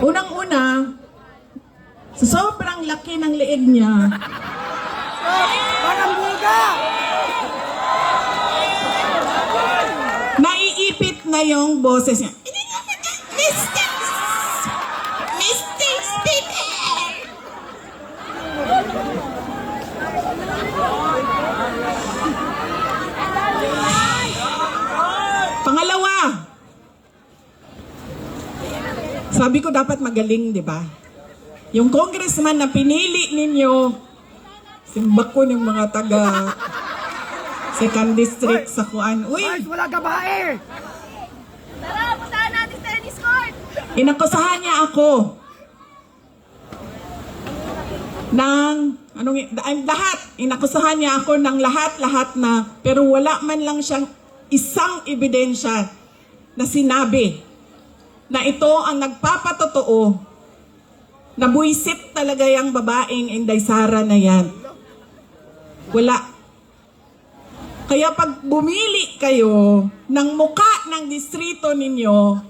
Unang-una, sa sobrang laki ng leeg niya, Parang buga! naiipit na yung boses niya. Mr. Mr. Speaker! Pangalawa, sabi ko dapat magaling, di ba? Yung congressman na pinili ninyo, simbak ko ng mga taga second district sa Kuan. Uy, Guys, wala gabae! Tara, puntahan natin sa tennis court! inakusahan niya ako ng lahat. Inakusahan niya ako ng lahat na, pero wala man lang siyang isang ebidensya na sinabi na ito ang nagpapatotoo na buwisit talaga yung babaeng Inday Sara na yan. Wala. Kaya pag bumili kayo ng muka ng distrito ninyo,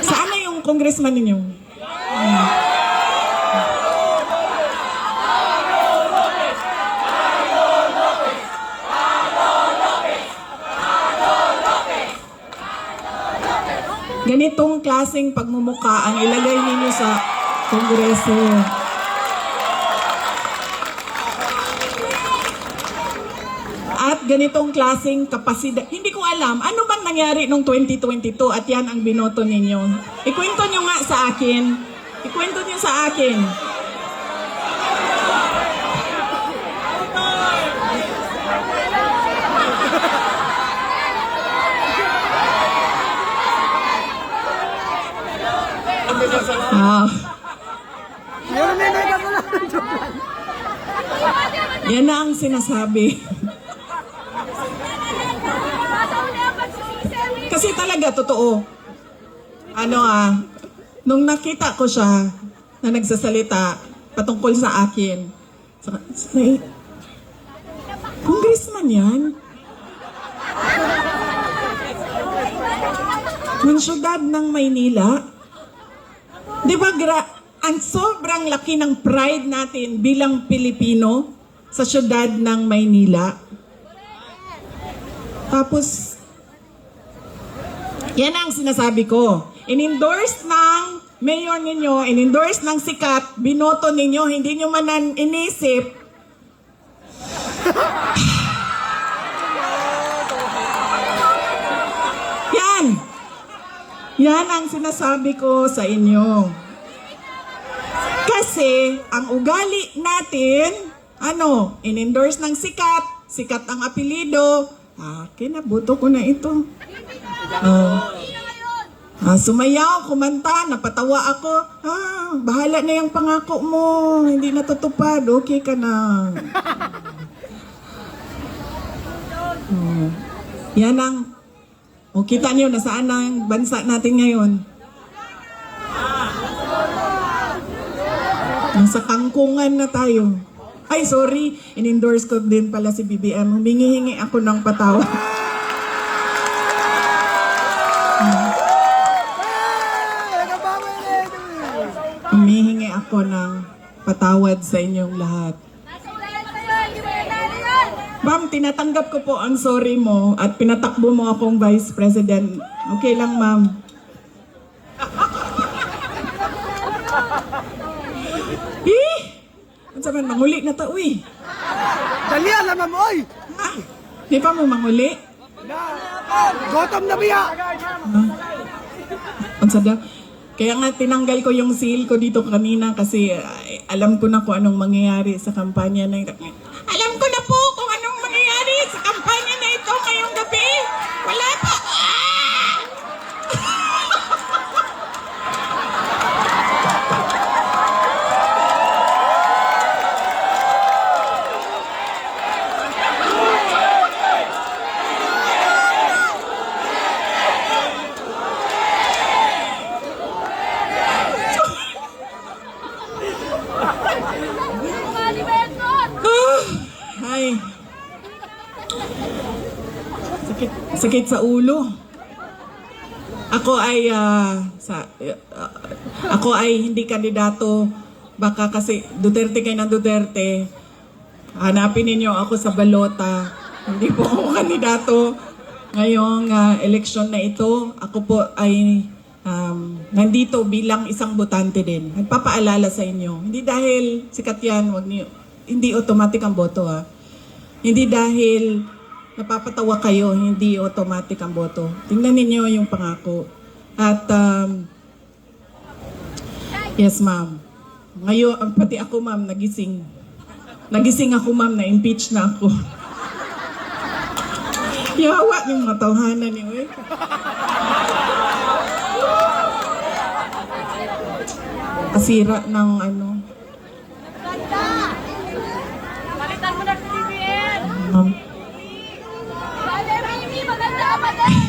saan na yung congressman ninyo? Ganitong klaseng pagmumuka ang ilagay ninyo sa Kongreso. At ganitong klaseng kapasidad. Hindi ko alam, ano bang nangyari noong 2022 at yan ang binoto ninyo? Ikwento nyo nga sa akin. Ikwento nyo sa akin. Meron na yung lang. Yan na ang sinasabi. Kasi talaga, totoo. Nung nakita ko siya na nagsasalita patungkol sa akin, congressman yan? Ng syudad ng Maynila? Di ba ang sobrang laki ng pride natin bilang Pilipino sa syudad ng Maynila? Tapos, yan ang sinasabi ko. In-endorse ng mayor ninyo, in-endorse ng sikat, binoto ninyo, hindi nyo man inisip. Yan! Yan ang sinasabi ko sa inyo. Kasi, ang ugali natin, in-endorse ng sikat, sikat ang apelido, kinabuto ko na ito. Sumayaw, kumanta, napatawa ako. Bahala na yung pangako mo. Hindi natutupad. Okay ka na. Yan ang... kita niyo, nasaan ang bansa natin ngayon? Nasa kangkungan na tayo. Ay, sorry. In-endorse ko din pala si BBM. Humingi-hingi ako ng patawad. Humihingi ako ng patawad sa inyong lahat. Ma'am, tinatanggap ko po ang sorry mo at pinatakbo mo akong Vice President. Okay lang, ma'am. Ano sabi, manguli na ta, uy. Dali, alam mo, oy! Di pa mo manguli? Gotom na biya! Ang sada. Kaya nga tinanggal ko yung seal ko dito kanina kasi alam ko na kung anong mangyayari sa kampanya na ito. Alam ko na po kung anong mangyayari sa kampanya na ito ngayong gabi. Wala pa. Ay. Sakit sa ulo. Ako ay hindi kandidato. Baka kasi Duterte kayo ng Duterte. Hanapin ninyo ako sa balota. Hindi po ako kandidato ngayong eleksyon na ito. Ako po ay nandito bilang isang botante din. Nagpapaalala sa inyo. Hindi dahil sikat yan, hindi automatic ang boto ha. Hindi dahil napapatawa kayo, hindi automatic ang boto. Tingnan ninyo yung pangako. At yes ma'am. Ngayon, pati ako ma'am, nagising. Nagising ako ma'am, na-impeach na ako. Yawa ng mga tawhanan niyo eh. Kasira ng ano. Palitan mo na sa BBM! Ma'am. Bale, Remy, maganda ba din?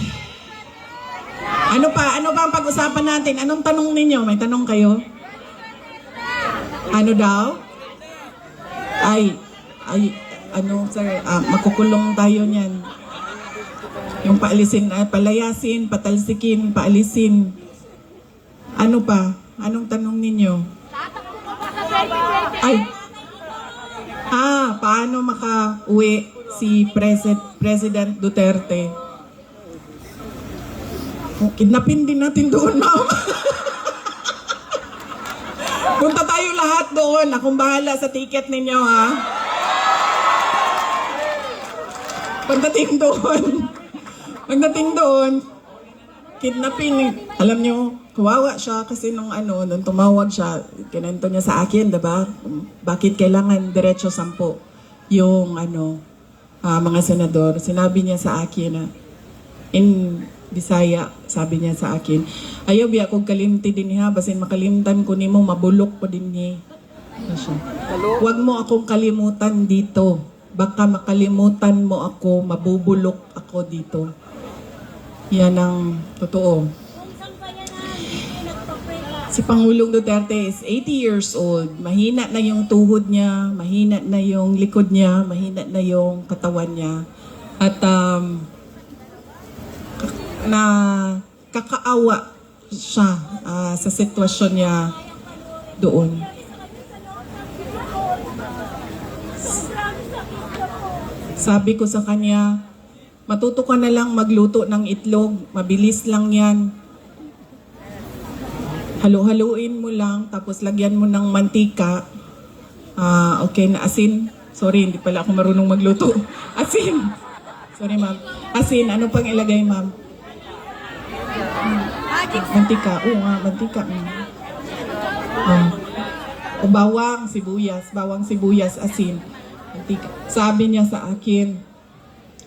Ano pa? Ano ba ang pag-usapan natin? Anong tanong ninyo? May tanong kayo? Ano daw? Ano sir, makukulong tayo niyan. Yung paalisin, palayasin, patalsikin, paalisin. Ano pa? Anong tanong ninyo? Tatakbo mo pa sa 2020? Ay! Paano maka-uwi si President Duterte? Kidnapin din natin doon, ma'am. Punta tayo lahat doon. Akong bahala sa ticket ninyo, ha? Pagdating doon, kidnapping. Alam nyo, kawawa siya kasi nung tumawag siya, kinento niya sa akin, diba? Bakit kailangan diretso 10 yung mga senador. Sinabi niya sa akin na in Bisaya, sabi niya sa akin, ayaw biya kong kalimti din niya, basin makalimtan ko nimo mabulok ko din niya. Huwag mo akong kalimutan dito. Baka makalimutan mo ako, mabubulok ako dito. Yan ang totoo. Si Pangulong Duterte is 80 years old. Mahina na yung tuhod niya, mahina na yung likod niya, mahina na yung katawan niya. At na kakaawa siya sa sitwasyon niya doon. Sabi ko sa kanya, matuto ka na lang magluto ng itlog, mabilis lang yan. Halo-haluin mo lang, tapos lagyan mo ng mantika. Okay na asin. Sorry, hindi pala ako marunong magluto. Asin. Sorry ma'am. Asin, ano pang ilagay ma'am? Mantika. Oo nga, mantika. Bawang sibuyas, asin. Mantika. Sabi niya sa akin,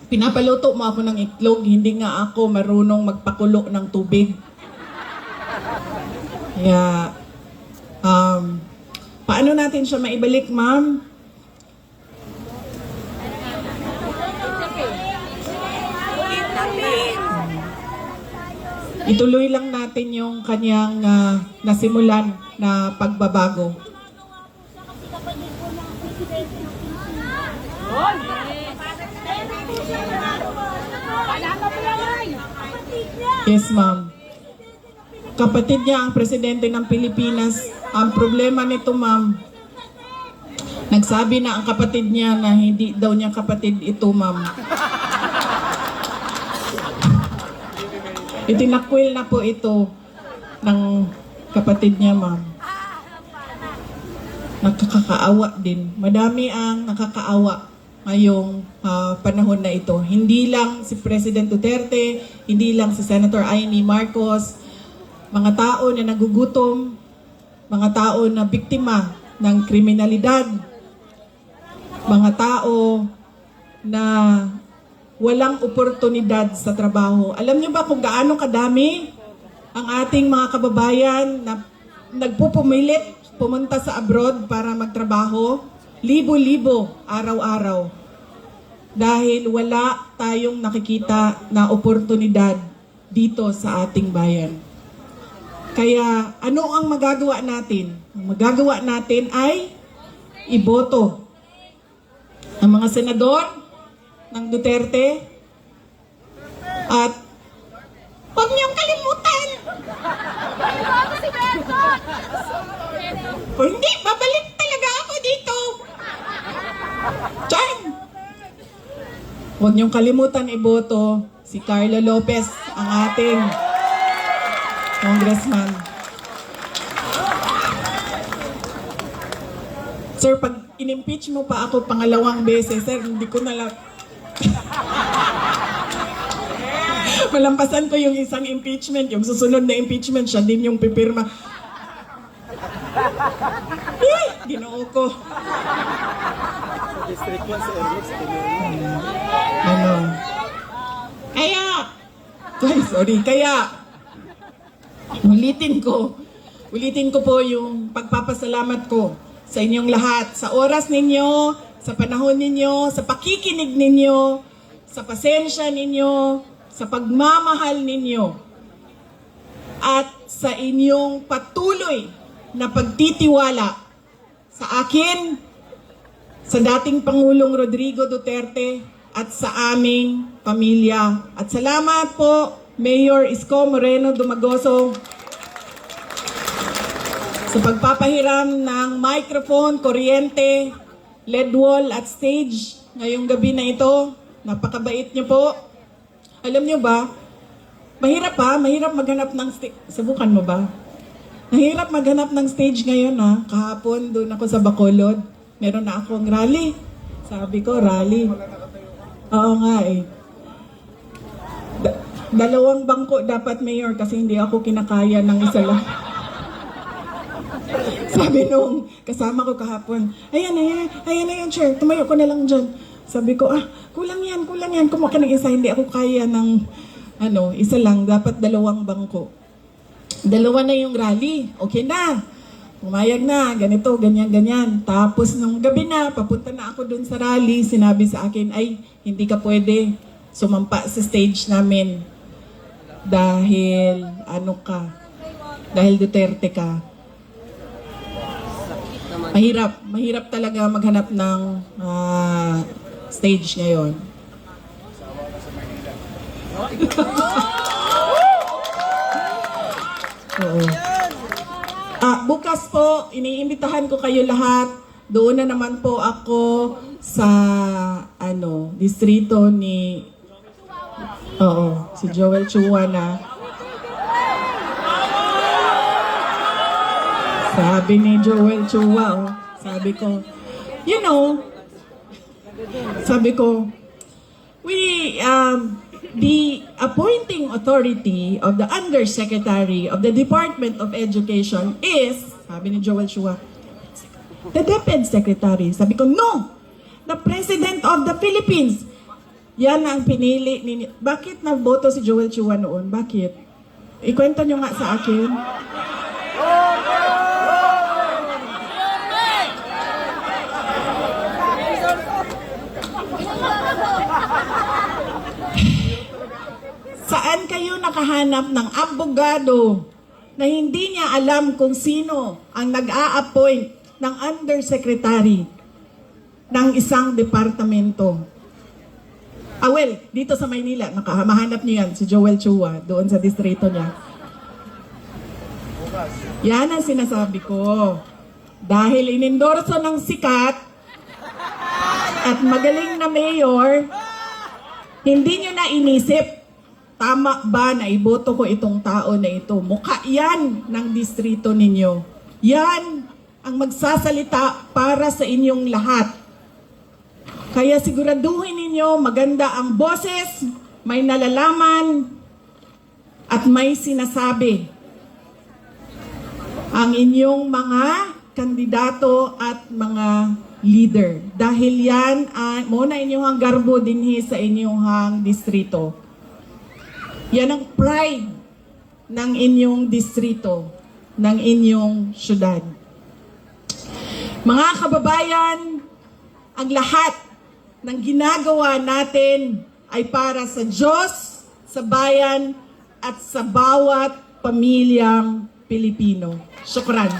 pinapaluto mo ako ng itlog, hindi nga ako marunong magpakulo ng tubig. Kaya, paano natin siya maibalik, ma'am? Ituloy lang natin yung kanyang nasimulan na pagbabago. Yes, ma'am. Kapatid niya ang presidente ng Pilipinas. Ang problema nito, ma'am, nagsabi na ang kapatid niya na hindi daw niya kapatid ito, ma'am. Itinakwil na po ito ng kapatid niya, ma'am. Nakakaawa din. Madami ang nakakaawa ngayong panahon na ito. Hindi lang si President Duterte, hindi lang si Senator Amy Marcos, mga tao na nagugutom, mga tao na biktima ng kriminalidad, mga tao na walang oportunidad sa trabaho. Alam niyo ba kung gaano kadami ang ating mga kababayan na nagpupumilit pumunta sa abroad para magtrabaho? Libo-libo araw-araw. Dahil wala tayong nakikita na oportunidad dito sa ating bayan. Kaya ano ang magagawa natin? Ang magagawa natin ay iboto. Ang mga senador ng Duterte at huwag niyong kalimutan si Berton! O hindi, babalik talaga ako dito. Chan! Huwag niyong kalimutan iboto si Carlo Lopez, ang ating congressman. Sir, pag in-impeach mo pa ako pangalawang beses, sir, hindi ko na lang... Malampasan ko yung isang impeachment, yung susunod na impeachment, siya din yung pipirma. Ay, ginoo ko. Ano? Kaya, ulitin ko po yung pagpapasalamat ko sa inyong lahat, sa oras ninyo, sa panahon ninyo, sa pakikinig ninyo, sa pasensya ninyo, sa pagmamahal ninyo, at sa inyong patuloy na pagtitiwala sa akin, sa dating Pangulong Rodrigo Duterte, at sa aming pamilya. At salamat po, Mayor Isko Moreno Dumagoso, sa pagpapahiram ng microphone, kuryente, LED wall at stage ngayong gabi na ito. Napakabait niyo po. Alam niyo ba, mahirap maghanap ng stage. Subukan mo ba? Mahirap maghanap ng stage ngayon ha. Kahapon doon ako sa Bacolod. Meron na akong rally. Sabi ko, rally. Oo nga eh. Dalawang bangko dapat, Mayor, kasi hindi ako kinakaya ng isa lang. Sabi nung kasama ko kahapon, ayan na yan, chair, tumayo ko na lang dyan. Sabi ko, kulang yan, kumuha ka ng isa, hindi ako kaya ng, isa lang, dapat dalawang bangko. Dalawa na yung rally, okay na. Pumayag na, ganito, ganyan. Tapos nung gabi na, papunta na ako dun sa rally, sinabi sa akin, ay, hindi ka pwede sumampa sa stage namin. Dahil, dahil Duterte ka. Mahirap talaga maghanap ng stage ngayon. Oo. Bukas po, iniimbitahan ko kayo lahat. Doon na naman po ako sa distrito ni si Joel Chua na. Sabi ni Joel Chua, sabi ko, the appointing authority of the Undersecretary of the Department of Education is, sabi ni Joel Chua, the DepEd Secretary. Sabi ko, no! The President of the Philippines. Yan ang pinili ninyo. Bakit naboto si Joel Chua noon? Bakit? Ikwento nyo nga sa akin. Saan kayo nakahanap ng abogado na hindi niya alam kung sino ang nag-a-appoint ng undersecretary ng isang departamento? Dito sa Maynila, mahanap niyo yan, si Joel Chua, doon sa distrito niya. Yan ang sinasabi ko. Dahil inendorso ng sikat at magaling na mayor, hindi nyo na inisip, tama ba na iboto ko itong tao na ito? Mukha yan ng distrito ninyo. Yan ang magsasalita para sa inyong lahat. Kaya siguraduhin ninyo maganda ang boses, may nalalaman, at may sinasabi ang inyong mga kandidato at mga leader. Dahil yan, muna inyong garbo dinhi sa inyong distrito. Yan ang pride ng inyong distrito, ng inyong syudad. Mga kababayan, ang lahat ng ginagawa natin ay para sa Diyos, sa bayan, at sa bawat pamilyang Pilipino. Syukran.